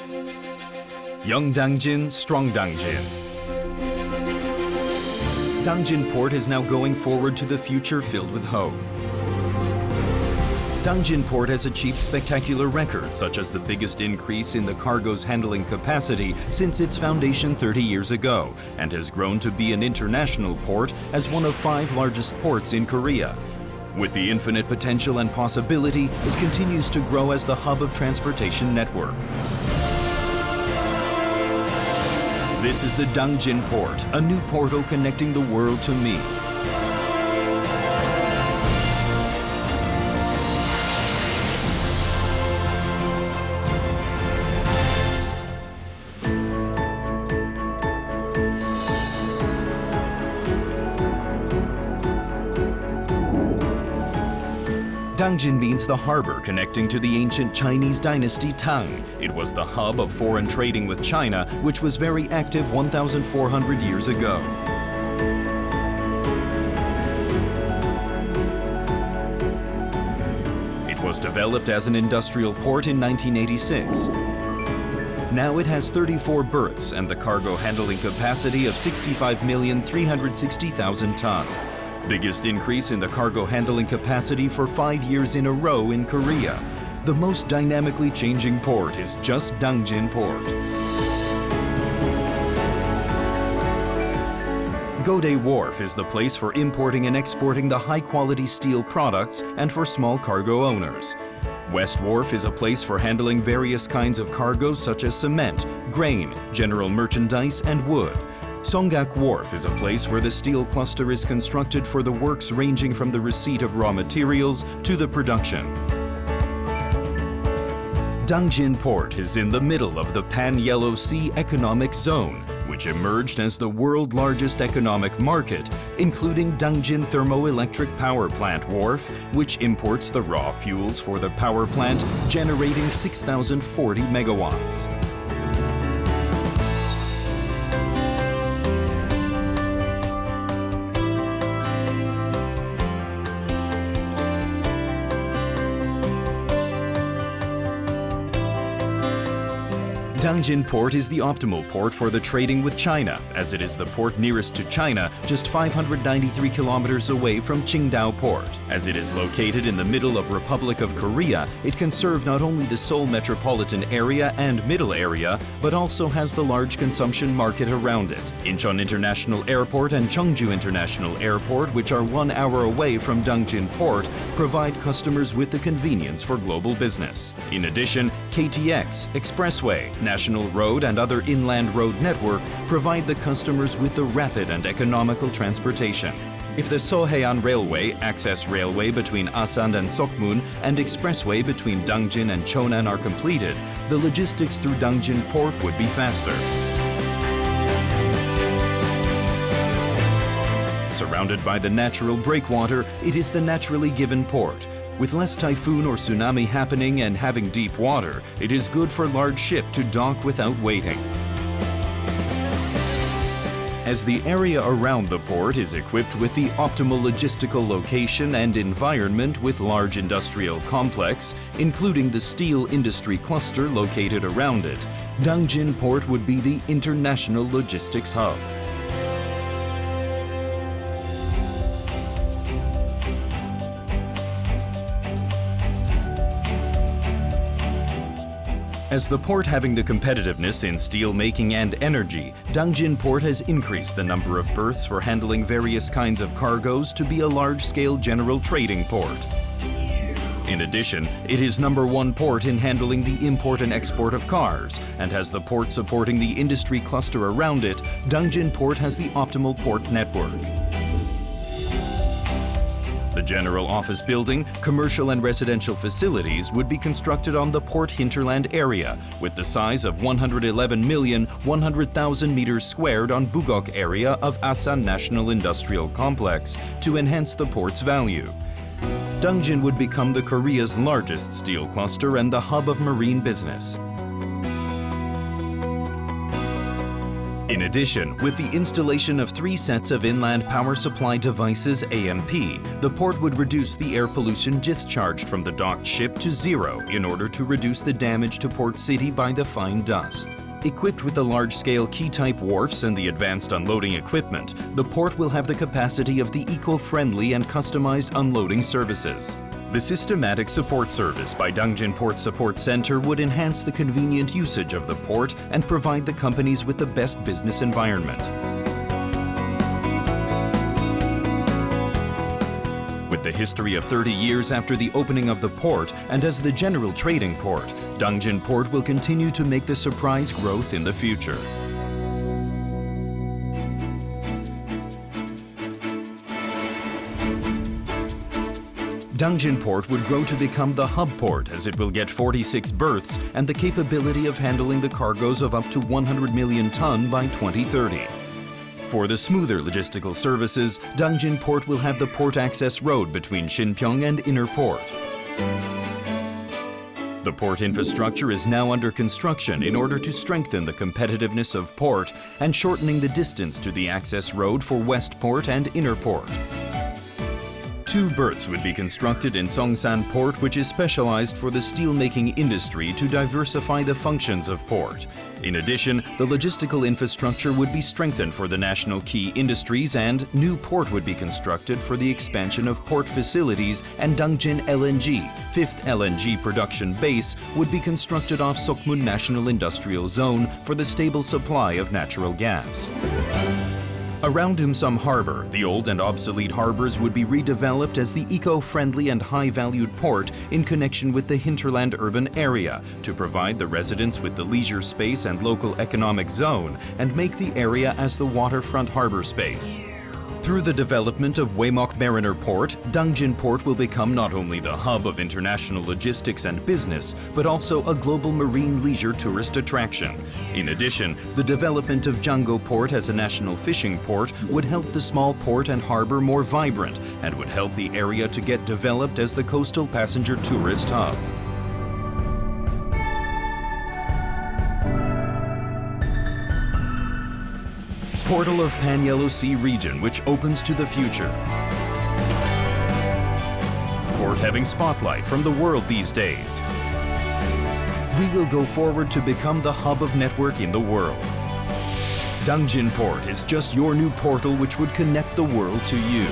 Young Dangjin, strong Dangjin. Dangjin Port is now going forward to the future filled with hope. Dangjin Port has achieved spectacular records, such as the biggest increase in the cargo's handling capacity since its foundation 30 years ago, and has grown to be an international port as one of 5 largest ports in Korea. With the infinite potential and possibility, it continues to grow as the hub of transportation network. This is the Dangjin Port, a new portal connecting the world to me. Dangjin means the harbor connecting to the ancient Chinese dynasty Tang. It was the hub of foreign trading with China, which was very active 1,400 years ago. It was developed as an industrial port in 1986. Now it has 34 berths and the cargo handling capacity of 65,360,000 tons. Biggest increase in the cargo handling capacity for 5 years in a row in Korea. The most dynamically changing port is just Dangjin Port. Gode Wharf is the place for importing and exporting the high-quality steel products and for small cargo owners. West Wharf is a place for handling various kinds of cargoes such as cement, grain, general merchandise, and wood. Songgak Wharf is a place where the steel cluster is constructed for the works ranging from the receipt of raw materials to the production. Dangjin Port is in the middle of the Pan-Yellow Sea Economic Zone, which emerged as the world's largest economic market, including Dangjin Thermoelectric Power Plant Wharf, which imports the raw fuels for the power plant, generating 6,040 megawatts. Dangjin Port is the optimal port for the trading with China, as it is the port nearest to China, just 593 kilometers away from Qingdao Port. As it is located in the middle of Republic of Korea, it can serve not only the Seoul metropolitan area and middle area, but also has the large consumption market around it. Incheon International Airport and Cheongju International Airport, which are 1 hour away from Dangjin Port, provide customers with the convenience for global business. In addition, KTX, Expressway, National Road and other inland road network provide the customers with the rapid and economical transportation. If the Sohaean Railway, access railway between Asan and Sokmun, and expressway between Dangjin and Cheonan are completed, the logistics through Dangjin Port would be faster. Surrounded by the natural breakwater, it is the naturally given port. With less typhoon or tsunami happening and having deep water, it is good for large ship to dock without waiting. As the area around the port is equipped with the optimal logistical location and environment with large industrial complex, including the steel industry cluster located around it, Dangjin Port would be the international logistics hub. As the port having the competitiveness in steel making and energy, Dangjin Port has increased the number of berths for handling various kinds of cargoes to be a large-scale general trading port. In addition, it is #1 port in handling the import and export of cars, and has the port supporting the industry cluster around it. Dangjin Port has the optimal port network. The general office building, commercial and residential facilities would be constructed on the port hinterland area with the size of 111,100,000 meters squared on Bugok area of Asan National Industrial Complex to enhance the port's value. Dangjin would become the Korea's largest steel cluster and the hub of marine business. In addition, with the installation of 3 sets of inland power supply devices AMP, the port would reduce the air pollution discharged from the docked ship to 0 in order to reduce the damage to Port City by the fine dust. Equipped with the large-scale key-type wharfs and the advanced unloading equipment, the port will have the capacity of the eco-friendly and customized unloading services. The systematic support service by Dangjin Port Support Center would enhance the convenient usage of the port and provide the companies with the best business environment. With the history of 30 years after the opening of the port and as the general trading port, Dangjin Port will continue to make the surprise growth in the future. Dangjin Port would grow to become the hub port as it will get 46 berths and the capability of handling the cargoes of up to 100 million ton by 2030. For the smoother logistical services, Dangjin Port will have the port access road between Shinpyeong and Inner Port. The port infrastructure is now under construction in order to strengthen the competitiveness of port and shortening the distance to the access road for West Port and Inner Port. 2 berths would be constructed in Songsan Port, which is specialized for the steelmaking industry to diversify the functions of port. In addition, the logistical infrastructure would be strengthened for the national key industries and new port would be constructed for the expansion of port facilities, and Dangjin LNG, 5th LNG production base, would be constructed off Sokmun National Industrial Zone for the stable supply of natural gas. Around Umsum Harbor, the old and obsolete harbors would be redeveloped as the eco-friendly and high-valued port in connection with the hinterland urban area to provide the residents with the leisure space and local economic zone and make the area as the waterfront harbor space. Through the development of Waymok Mariner Port, Dangjin Port will become not only the hub of international logistics and business, but also a global marine leisure tourist attraction. In addition, the development of Jango Port as a national fishing port would help the small port and harbor more vibrant and would help the area to get developed as the coastal passenger tourist hub. Portal of Pan-Yellow Sea region, which opens to the future. Port having spotlight from the world these days. We will go forward to become the hub of network in the world. Dangjin Port is just your new portal which would connect the world to you.